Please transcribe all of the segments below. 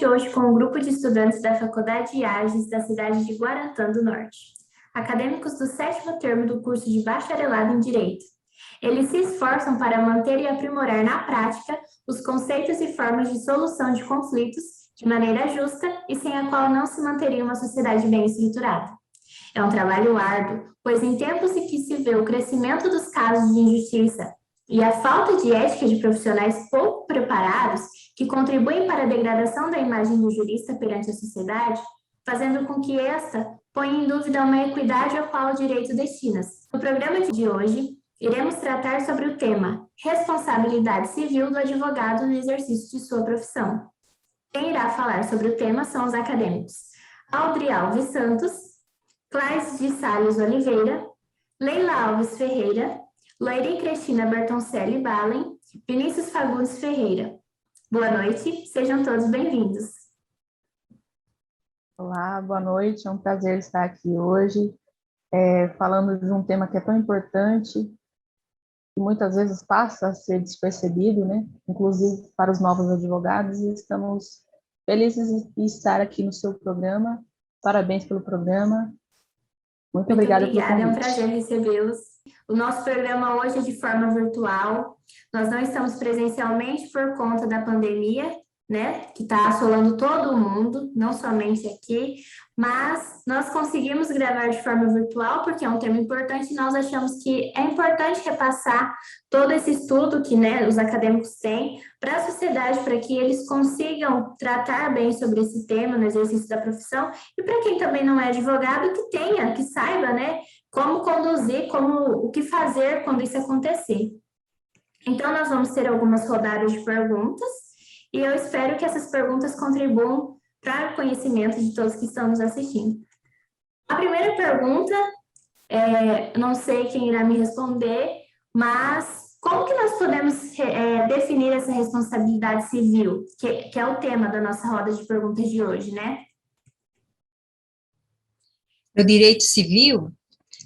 hoje com um grupo de estudantes da Faculdade de Artes da cidade de Guarantã do Norte, acadêmicos do 7º termo do curso de Bacharelado em Direito. Eles se esforçam para manter e aprimorar na prática os conceitos e formas de solução de conflitos de maneira justa e sem a qual não se manteria uma sociedade bem estruturada. É um trabalho árduo, pois em tempos em que se vê o crescimento dos casos de injustiça e a falta de ética de profissionais pouco preparados que contribuem para a degradação da imagem do jurista perante a sociedade, fazendo com que esta ponha em dúvida uma equidade ao qual o direito destina-se. No programa de hoje, iremos tratar sobre o tema responsabilidade civil do advogado no exercício de sua profissão. Quem irá falar sobre o tema são os acadêmicos Aldri Alves Santos, Claes de Salles Oliveira, Leila Alves Ferreira, Loiri Cristina Bertoncelli Balen, Vinícius Fagundes Ferreira. Boa noite, sejam todos bem-vindos. Olá, boa noite, é um prazer estar aqui hoje, falando de um tema que é tão importante e muitas vezes passa a ser despercebido, né? Inclusive para os novos advogados, e estamos felizes de estar aqui no seu programa. Parabéns pelo programa. Muito obrigada pelo convite. É um prazer recebê-los. O nosso programa hoje é de forma virtual. Nós não estamos presencialmente por conta da pandemia, né, que está assolando todo o mundo, não somente aqui, mas nós conseguimos gravar de forma virtual porque é um tema importante e nós achamos que é importante repassar todo esse estudo que, né, os acadêmicos têm para a sociedade, para que eles consigam tratar bem sobre esse tema no exercício da profissão e para quem também não é advogado, que saiba, né, como conduzir, o que fazer quando isso acontecer. Então, nós vamos ter algumas rodadas de perguntas e eu espero que essas perguntas contribuam para o conhecimento de todos que estão nos assistindo. A primeira pergunta, não sei quem irá me responder, mas como que nós podemos definir essa responsabilidade civil, que é o tema da nossa roda de perguntas de hoje, né? No direito civil,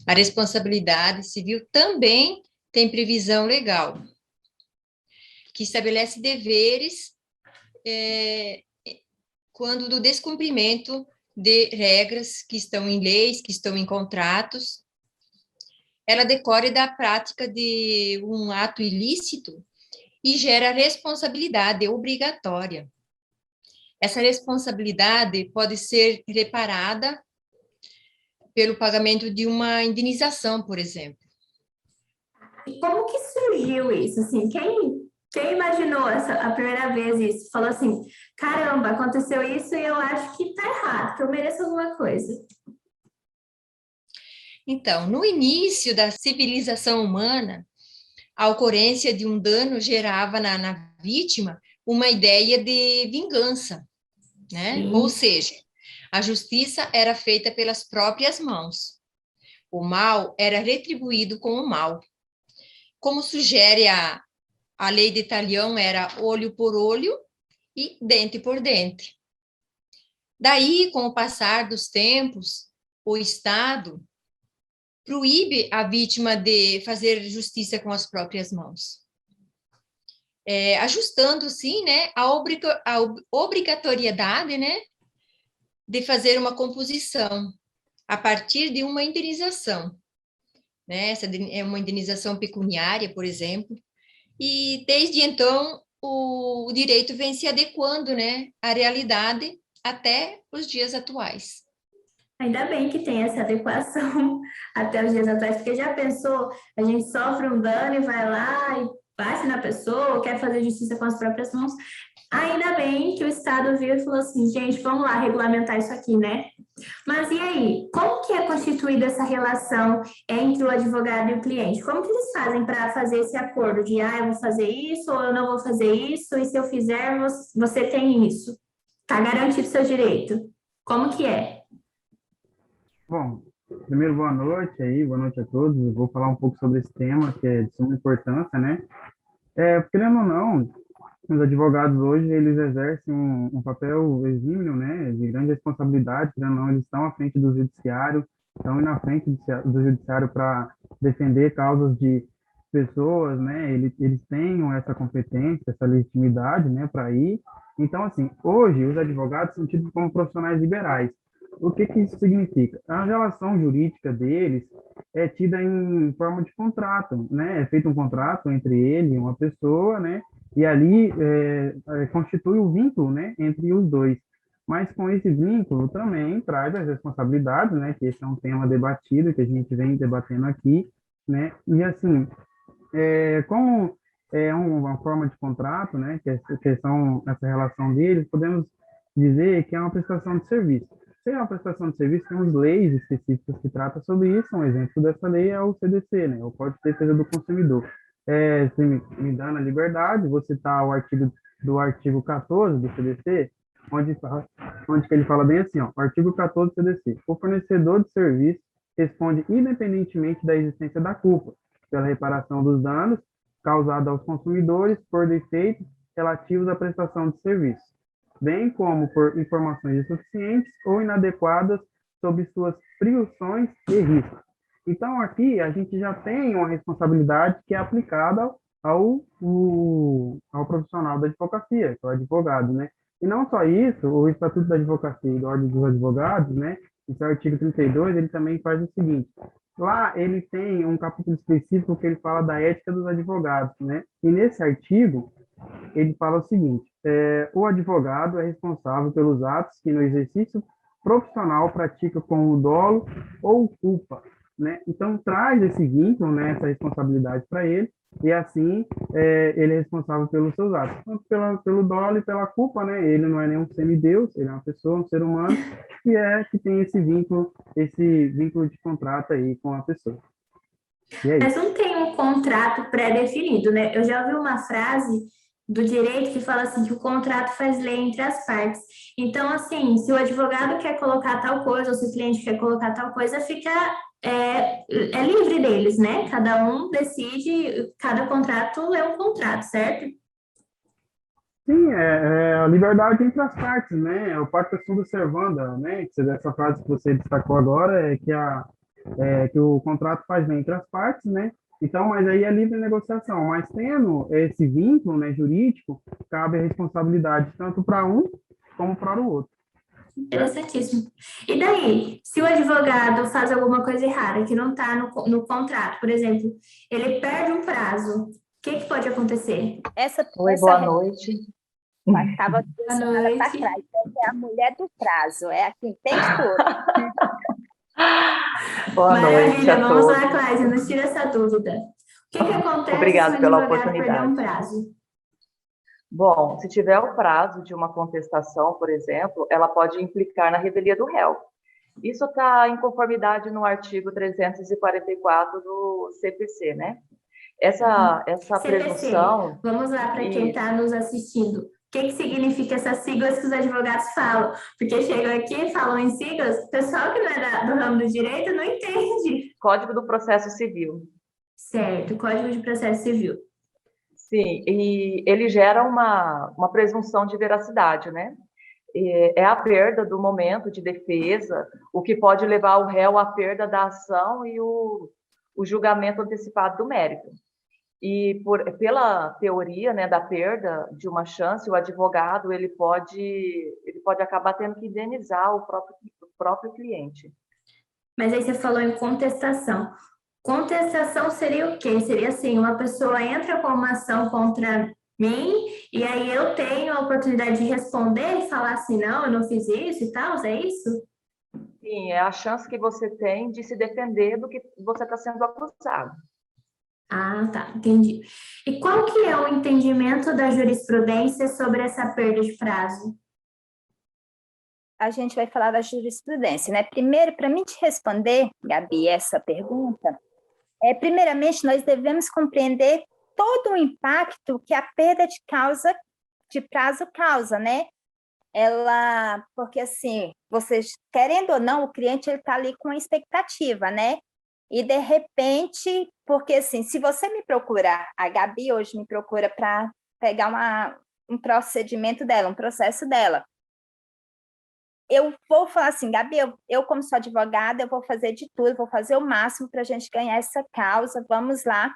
a responsabilidade civil também tem previsão legal, que estabelece deveres quando do descumprimento de regras que estão em leis, que estão em contratos. Ela decorre da prática de um ato ilícito e gera responsabilidade obrigatória. Essa responsabilidade pode ser reparada pelo pagamento de uma indenização, por exemplo. E como que surgiu isso? Assim, quem imaginou a primeira vez isso? Falou assim, caramba, aconteceu isso e eu acho que tá errado, que eu mereço alguma coisa. Então, no início da civilização humana, a ocorrência de um dano gerava na vítima uma ideia de vingança, né? Sim. Ou seja, a justiça era feita pelas próprias mãos. O mal era retribuído com o mal. Como sugere a lei de Talião, era olho por olho e dente por dente. Daí, com o passar dos tempos, o Estado proíbe a vítima de fazer justiça com as próprias mãos. Ajustando, sim, né, a obrigatoriedade, né, de fazer uma composição a partir de uma indenização, né? Essa é uma indenização pecuniária, por exemplo, e desde então o direito vem se adequando, né, à realidade até os dias atuais. Ainda bem que tem essa adequação até os dias atuais, porque já pensou, a gente sofre um dano e vai lá e bate na pessoa, ou quer fazer justiça com as próprias mãos. Ainda bem que o Estado viu e falou assim, gente, vamos lá regulamentar isso aqui, né? Mas e aí, como que é constituída essa relação entre o advogado e o cliente? Como que eles fazem para fazer esse acordo de, eu vou fazer isso, ou eu não vou fazer isso, e se eu fizer, você tem isso? Tá garantido o seu direito. Como que é? Bom, primeiro, boa noite a todos. Eu vou falar um pouco sobre esse tema, que é de suma importância, né? Querendo ou não, os advogados hoje, eles exercem um papel exímio, né, de grande responsabilidade, querendo ou não, eles estão à frente do judiciário, estão indo à frente do judiciário para defender causas de pessoas, né, eles tenham essa competência, essa legitimidade, né, para ir. Então, assim, hoje os advogados são tidos como profissionais liberais. O que que isso significa? A relação jurídica deles é tida em forma de contrato, né? É feito um contrato entre ele e uma pessoa, né? E ali constitui o vínculo, né, entre os dois. Mas com esse vínculo também traz as responsabilidades, né? Que esse é um tema debatido, que a gente vem debatendo aqui, né? E assim, como é uma forma de contrato, né, essa relação deles, podemos dizer que é uma prestação de serviço. Se é uma prestação de serviço, temos leis específicas que tratam sobre isso. Um exemplo dessa lei é o CDC, né, o Código de Defesa do Consumidor. Se me dá na liberdade, vou citar o artigo 14 do CDC, onde que ele fala bem assim, ó, o artigo 14 do CDC. O fornecedor de serviço responde independentemente da existência da culpa pela reparação dos danos causados aos consumidores por defeitos relativos à prestação de serviço, bem como por informações insuficientes ou inadequadas sobre suas privações e riscos. Então, aqui a gente já tem uma responsabilidade que é aplicada ao profissional da advocacia, que é o advogado, né? E não só isso, o Estatuto da Advocacia e da Ordem dos Advogados, né? Esse artigo 32, ele também faz o seguinte: lá ele tem um capítulo específico que ele fala da ética dos advogados, né? E nesse artigo ele fala o seguinte: o advogado é responsável pelos atos que no exercício profissional pratica com o dolo ou culpa, né? Então traz esse vínculo, né? Essa responsabilidade para ele e assim ele é responsável pelos seus atos, tanto pelo dolo e pela culpa, né? Ele não é nenhum semideus, ele é uma pessoa, um ser humano que tem esse vínculo de contrato aí com a pessoa. E é Mas isso. não tem um contrato pré-definido, né? Eu já ouvi uma frase do direito que fala assim que o contrato faz lei entre as partes. Então, assim, se o advogado quer colocar tal coisa ou se o cliente quer colocar tal coisa, fica livre deles, né? Cada um decide, cada contrato é um contrato, certo? Sim, é a liberdade entre as partes, né? É o pacta sunt servanda, né? Essa frase que você destacou agora que o contrato faz bem entre as partes, né? Então, mas aí é livre negociação. Mas tendo esse vínculo, né, jurídico, cabe a responsabilidade tanto para um como para o outro. Certo? Interessantíssimo. E daí, se o advogado faz alguma coisa errada, que não está no contrato, por exemplo, ele perde um prazo, o que pode acontecer? Oi, Essa boa noite. estava Boa sentada para noite. trás, essa é a mulher do prazo, é a que entende tudo. Boa noite Maravilha, a vamos todos. lá, Cláudia, nos tira essa dúvida. O que acontece se o Obrigado pela advogado perder um oportunidade. prazo? Bom, se tiver o prazo de uma contestação, por exemplo, ela pode implicar na revelia do réu. Isso está em conformidade no artigo 344 do CPC, né? Essa CPC, presunção, vamos lá para quem está isso, nos assistindo. O que significa essas siglas que os advogados falam? Porque chegam aqui e falam em siglas, o pessoal que não é do ramo do direito não entende. Código do Processo Civil. Certo, Código de Processo Civil. Sim, e ele gera uma presunção de veracidade, né? É a perda do momento de defesa, o que pode levar o réu à perda da ação e o julgamento antecipado do mérito. E pela teoria, né, da perda de uma chance, o advogado ele pode acabar tendo que indenizar o próprio cliente. Mas aí você falou em contestação. Contestação seria o quê? Seria assim, uma pessoa entra com uma ação contra mim e aí eu tenho a oportunidade de responder e falar assim, não, eu não fiz isso e tal, é isso? Sim, é a chance que você tem de se defender do que você está sendo acusado. Ah, tá, entendi. E qual que é o entendimento da jurisprudência sobre essa perda de prazo? A gente vai falar da jurisprudência, né? Primeiro, para mim te responder, Gabi, essa pergunta, primeiramente nós devemos compreender todo o impacto que a perda de prazo causa, né? Porque assim, vocês, querendo ou não, o cliente ele está ali com uma expectativa, né? E de repente, porque assim, se você me procurar, a Gabi hoje me procura para pegar um procedimento dela, um processo dela, eu vou falar assim, Gabi, eu como sou advogada, eu vou fazer de tudo, vou fazer o máximo para a gente ganhar essa causa, vamos lá.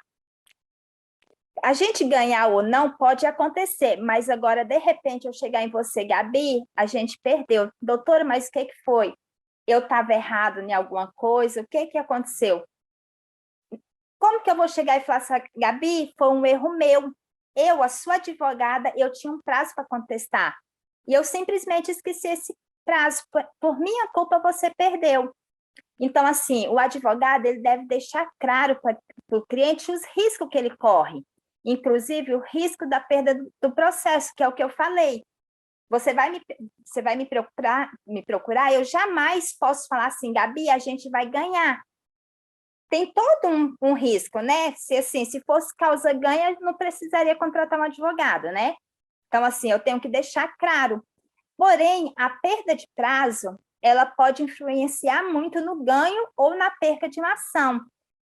A gente ganhar ou não pode acontecer, mas agora, de repente, eu chegar em você, Gabi, a gente perdeu. Doutora, mas o que foi? Eu estava errado em alguma coisa? O que aconteceu? Como que eu vou chegar e falar assim, Gabi, foi um erro meu. Eu, a sua advogada, eu tinha um prazo para contestar. E eu simplesmente esqueci esse prazo. Por minha culpa, você perdeu. Então, assim, o advogado ele deve deixar claro para o cliente os riscos que ele corre. Inclusive, o risco da perda do processo, que é o que eu falei. Você vai me procurar, eu jamais posso falar assim, Gabi, a gente vai ganhar. Tem todo um risco, né? Se fosse causa ganha, não precisaria contratar um advogado, né? Então, assim, eu tenho que deixar claro. Porém, a perda de prazo, ela pode influenciar muito no ganho ou na perca de uma ação.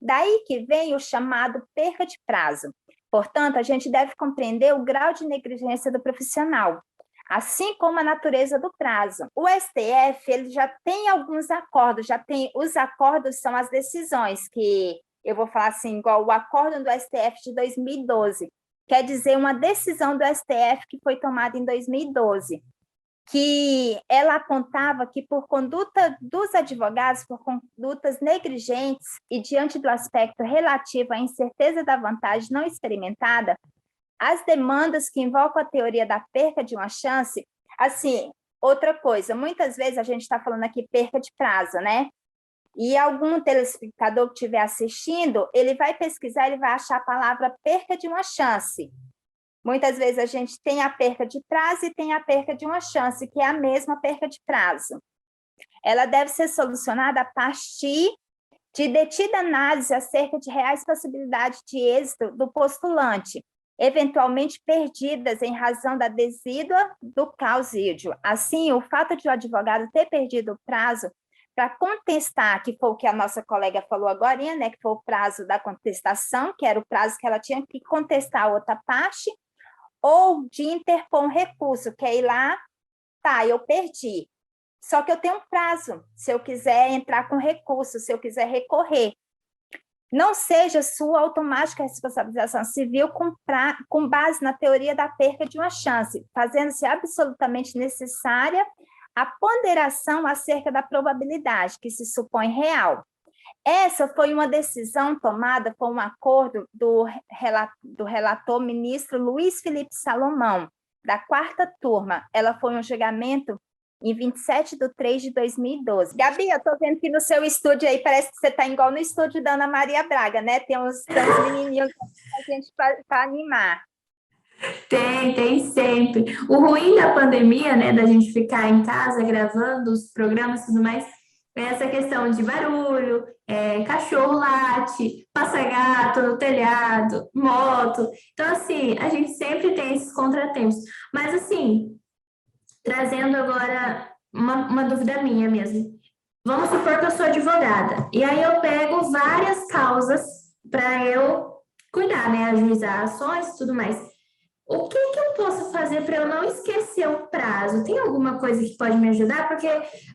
Daí que vem o chamado perca de prazo. Portanto, a gente deve compreender o grau de negligência do profissional, assim como a natureza do prazo. O STF ele já tem alguns acordos, os acordos são as decisões, que eu vou falar assim, igual o acordo do STF de 2012, quer dizer, uma decisão do STF que foi tomada em 2012, que ela apontava que por conduta dos advogados, por condutas negligentes e diante do aspecto relativo à incerteza da vantagem não experimentada, as demandas que invocam a teoria da perca de uma chance, assim, outra coisa, muitas vezes a gente está falando aqui perca de prazo, né? E algum telespectador que estiver assistindo, ele vai pesquisar, ele vai achar a palavra perca de uma chance. Muitas vezes a gente tem a perca de prazo e tem a perca de uma chance, que é a mesma perca de prazo. Ela deve ser solucionada a partir de detida análise acerca de reais possibilidades de êxito do postulante, eventualmente perdidas em razão da desídua do causídio. Assim, o fato de o advogado ter perdido o prazo para contestar, que foi o que a nossa colega falou agora, né, que foi o prazo da contestação, que era o prazo que ela tinha que contestar a outra parte, ou de interpor um recurso, que é ir lá, tá, eu perdi. Só que eu tenho um prazo, se eu quiser entrar com recurso, se eu quiser recorrer. Não seja sua automática responsabilização civil com base na teoria da perca de uma chance, fazendo-se absolutamente necessária a ponderação acerca da probabilidade que se supõe real. Essa foi uma decisão tomada por um acordo do relator ministro Luiz Felipe Salomão, da 4ª turma. Ela foi um julgamento em 27/3/2012. Gabi, eu estou vendo que no seu estúdio aí, parece que você está igual no estúdio da Ana Maria Braga, né? Tem uns menininhos para gente para animar. Tem sempre. O ruim da pandemia, né, da gente ficar em casa gravando os programas e tudo mais, é essa questão de barulho, cachorro late, passa gato no telhado, moto. Então, assim, a gente sempre tem esses contratempos. Mas, assim, trazendo agora uma dúvida minha mesmo. Vamos supor que eu sou advogada, e aí eu pego várias causas para eu cuidar, né, ajuizar ações e tudo mais. O que eu posso fazer para eu não esquecer o prazo? Tem alguma coisa que pode me ajudar? Porque,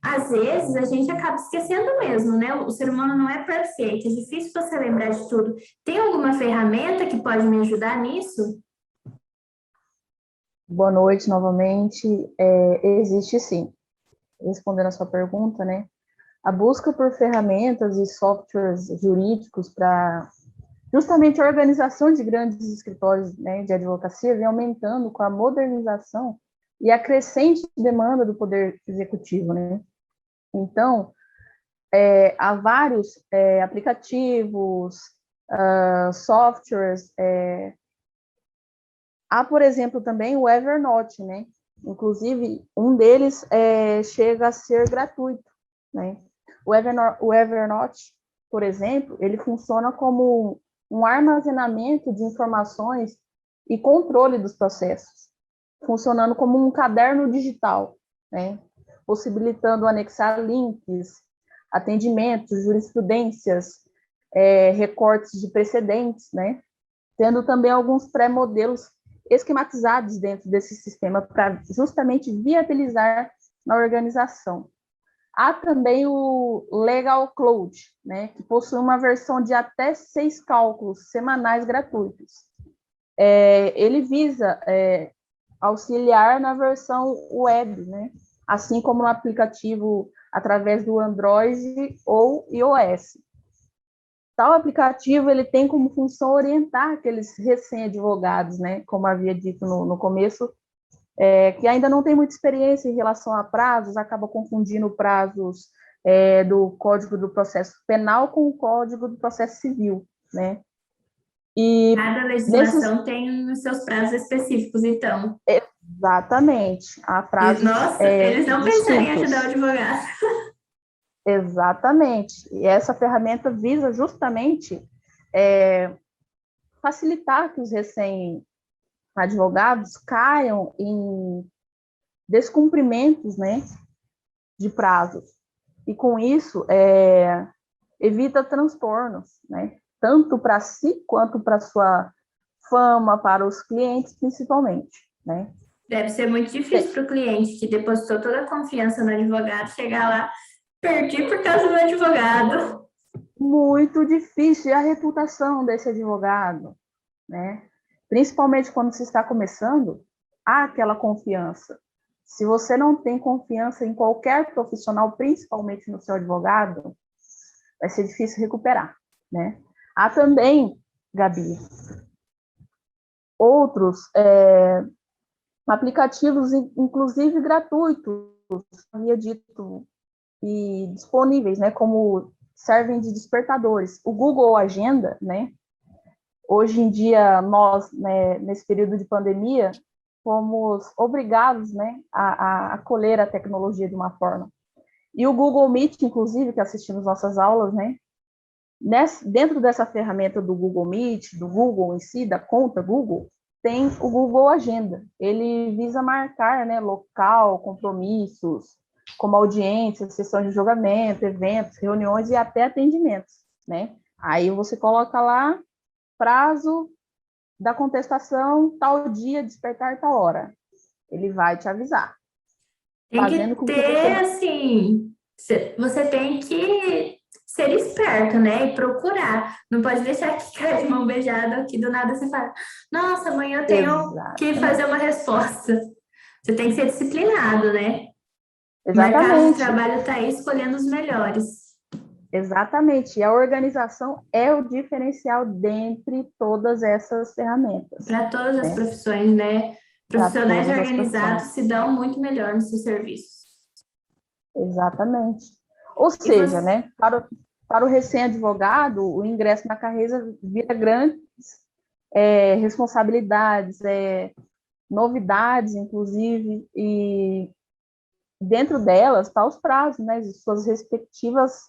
às vezes, a gente acaba esquecendo mesmo, né? O ser humano não é perfeito, é difícil você lembrar de tudo. Tem alguma ferramenta que pode me ajudar nisso? Boa noite novamente. Existe sim. Respondendo a sua pergunta, né? A busca por ferramentas e softwares jurídicos para justamente a organização de grandes escritórios, né, de advocacia vem aumentando com a modernização e a crescente demanda do poder executivo, né? Então, há vários aplicativos, softwares. Há, por exemplo, também o Evernote, né? Inclusive, um deles chega a ser gratuito, né? O Evernote, por exemplo, ele funciona como um armazenamento de informações e controle dos processos, funcionando como um caderno digital, né? Possibilitando anexar links, atendimentos, jurisprudências, recortes de precedentes, né? Tendo também alguns pré-modelos esquematizados dentro desse sistema para justamente viabilizar na organização. Há também o Legal Cloud, né, que possui uma versão de até 6 cálculos semanais gratuitos. ele visa auxiliar na versão web, né? Assim como no aplicativo através do Android ou iOS. Tal aplicativo ele tem como função orientar aqueles recém-advogados, né? Como havia dito no começo, que ainda não tem muita experiência em relação a prazos, acaba confundindo prazos do Código do Processo Penal com o Código do Processo Civil, né? E cada legislação tem os seus prazos específicos, então. Exatamente. Há prazos Nossa, eles não pensaram em distintos. ajudar o advogado. Exatamente. E essa ferramenta visa justamente facilitar que os recém-advogados caiam em descumprimentos, né, de prazos. E com isso, evita transtornos, né, tanto para si quanto para sua fama, para os clientes, principalmente, né. Deve ser muito difícil para o cliente que depositou toda a confiança no advogado chegar lá, perdi por causa do advogado. Muito difícil. E a reputação desse advogado, né? Principalmente quando se está começando, há aquela confiança. Se você não tem confiança em qualquer profissional, principalmente no seu advogado, vai ser difícil recuperar, né? Há também, Gabi, outros aplicativos, inclusive gratuitos, havia dito, e disponíveis, né, como servem de despertadores. O Google Agenda, né, hoje em dia nós, né, nesse período de pandemia, fomos obrigados, né, a acolher a tecnologia de uma forma. E o Google Meet, inclusive, que assistimos nossas aulas, né, dentro dessa ferramenta do Google Meet, do Google em si, da conta Google, tem o Google Agenda. Ele visa marcar, né, local, compromissos, como audiências, sessões de julgamento, eventos, reuniões e até atendimentos, né? Aí você coloca lá prazo da contestação, tal dia, despertar tal hora. Ele vai te avisar. Tem que ter, assim, você tem que ser esperto, né? E procurar. Não pode deixar que caia de mão beijada aqui do nada você fala, nossa, amanhã eu tenho que fazer uma resposta. Você tem que ser disciplinado, né? Exatamente. O mercado de trabalho está aí escolhendo os melhores. Exatamente. E a organização é o diferencial dentre todas essas ferramentas. Para todas as profissões, né? Profissionais organizados se dão muito melhor nos seus serviços. Exatamente. Ou seja, né, para o recém-advogado, o ingresso na carreira vira grandes responsabilidades, novidades, inclusive, e dentro delas está os prazos, né, suas respectivas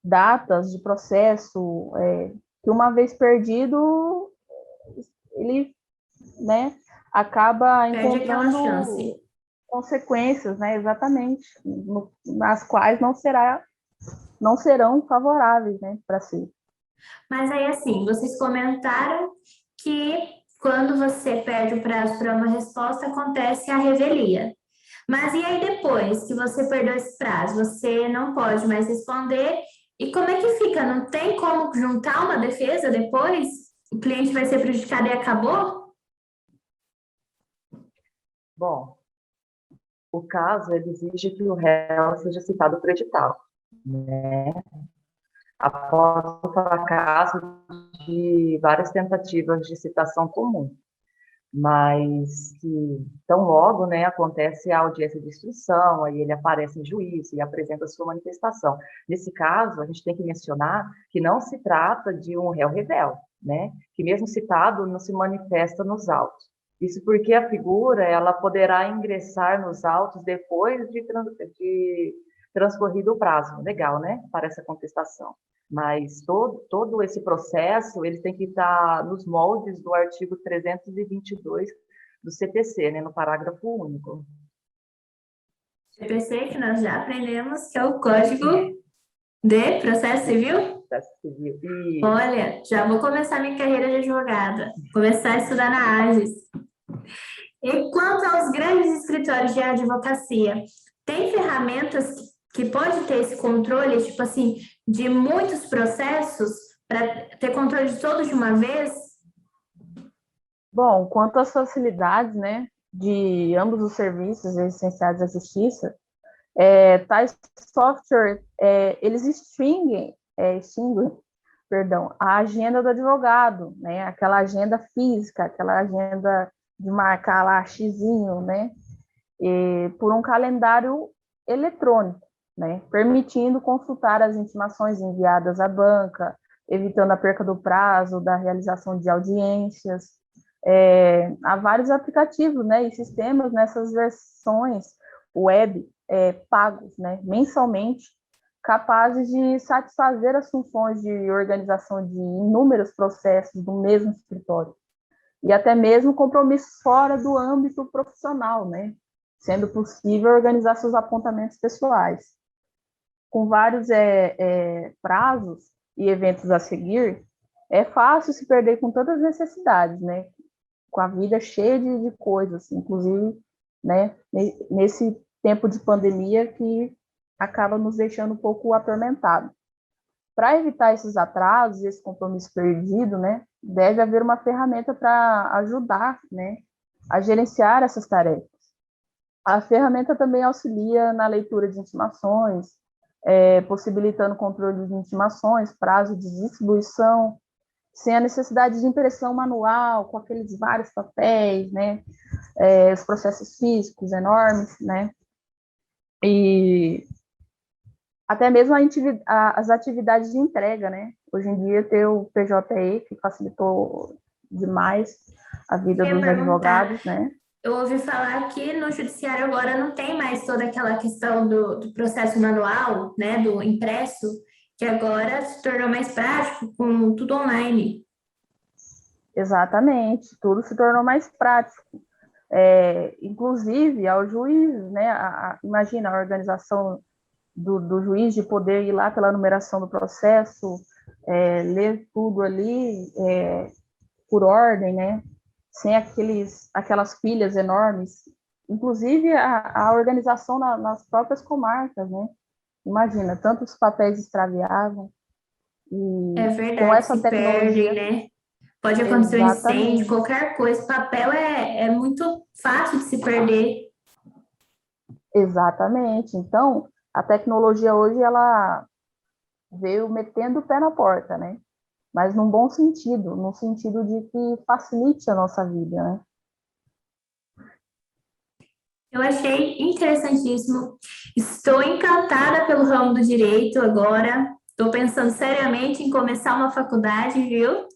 datas de processo, que uma vez perdido, ele, né, acaba encontrando consequências, né, exatamente, nas quais não serão favoráveis, né, para si. Mas aí, assim, vocês comentaram que quando você perde o prazo para uma resposta, acontece a revelia. Mas e aí depois que você perdeu esse prazo, você não pode mais responder, e como é que fica? Não tem como juntar uma defesa depois? O cliente vai ser prejudicado e acabou? Bom, o caso ele exige que o réu seja citado por edital, né? Após o fracasso de várias tentativas de citação comum, mas que tão logo, né, acontece a audiência de instrução, aí ele aparece em juízo e apresenta a sua manifestação. Nesse caso, a gente tem que mencionar que não se trata de um réu revel, né, que mesmo citado não se manifesta nos autos. Isso porque a figura ela poderá ingressar nos autos depois de transcorrido o prazo legal, né, para essa contestação. Mas todo esse processo ele tem que estar nos moldes do artigo 322 do CPC, né, no parágrafo único. CPC, que nós já aprendemos, que é o Código de Processo Civil? Processo Civil. E... Olha, já vou começar minha carreira de advogada, começar a estudar na AGES. E quanto aos grandes escritórios de advocacia, tem ferramentas que pode ter esse controle, tipo assim, de muitos processos, para ter controle de todos de uma vez? Bom, quanto às facilidades, né, de ambos os serviços essenciais à justiça, tais software, eles extinguem, perdão, a agenda do advogado, né, aquela agenda física, aquela agenda de marcar lá xizinho, né, por um calendário eletrônico, né, permitindo consultar as intimações enviadas à banca, evitando a perca do prazo da realização de audiências. Há vários aplicativos, né, e sistemas nessas versões web pagos, né, mensalmente, capazes de satisfazer as funções de organização de inúmeros processos do mesmo escritório, e até mesmo compromissos fora do âmbito profissional, né, sendo possível organizar seus apontamentos pessoais. Com vários prazos e eventos a seguir, é fácil se perder com tantas necessidades, né, com a vida cheia de coisas, inclusive, né, nesse tempo de pandemia que acaba nos deixando um pouco atormentado. Para evitar esses atrasos, esse compromisso perdido, né, deve haver uma ferramenta para ajudar, né, a gerenciar essas tarefas. A ferramenta também auxilia na leitura de intimações, possibilitando controle de intimações, prazo de distribuição, sem a necessidade de impressão manual, com aqueles vários papéis, né, os processos físicos enormes, né, e até mesmo as atividades de entrega, né, hoje em dia tem o PJE, que facilitou demais a vida dos advogados, né. Eu ouvi falar que no judiciário agora não tem mais toda aquela questão do processo manual, né, do impresso, que agora se tornou mais prático com tudo online. Exatamente, tudo se tornou mais prático. Inclusive, ao juiz, né, imagina a organização do juiz de poder ir lá pela numeração do processo, ler tudo ali por ordem, né, sem aquelas pilhas enormes. Inclusive, a organização nas próprias comarcas, né, imagina, tantos papéis extraviavam. E é verdade, com essa se tecnologia, perdem, né? Pode acontecer um exatamente, incêndio, qualquer coisa. Papel é muito fácil de se perder. exatamente. Então, a tecnologia hoje, ela veio metendo o pé na porta, né? Mas num bom sentido, no sentido de que facilite a nossa vida, né? Eu achei interessantíssimo. Estou encantada pelo ramo do direito agora. Estou pensando seriamente em começar uma faculdade, viu?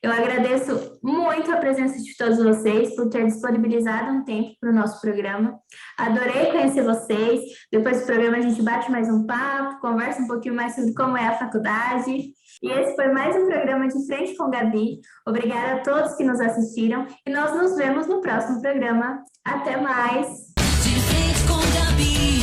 Eu agradeço muito a presença de todos vocês por ter disponibilizado um tempo para o nosso programa. Adorei conhecer vocês. Depois do programa a gente bate mais um papo, conversa um pouquinho mais sobre como é a faculdade. E esse foi mais um programa de Frente com Gabi. Obrigada a todos que nos assistiram e nós nos vemos no próximo programa. Até mais! De Frente com Gabi.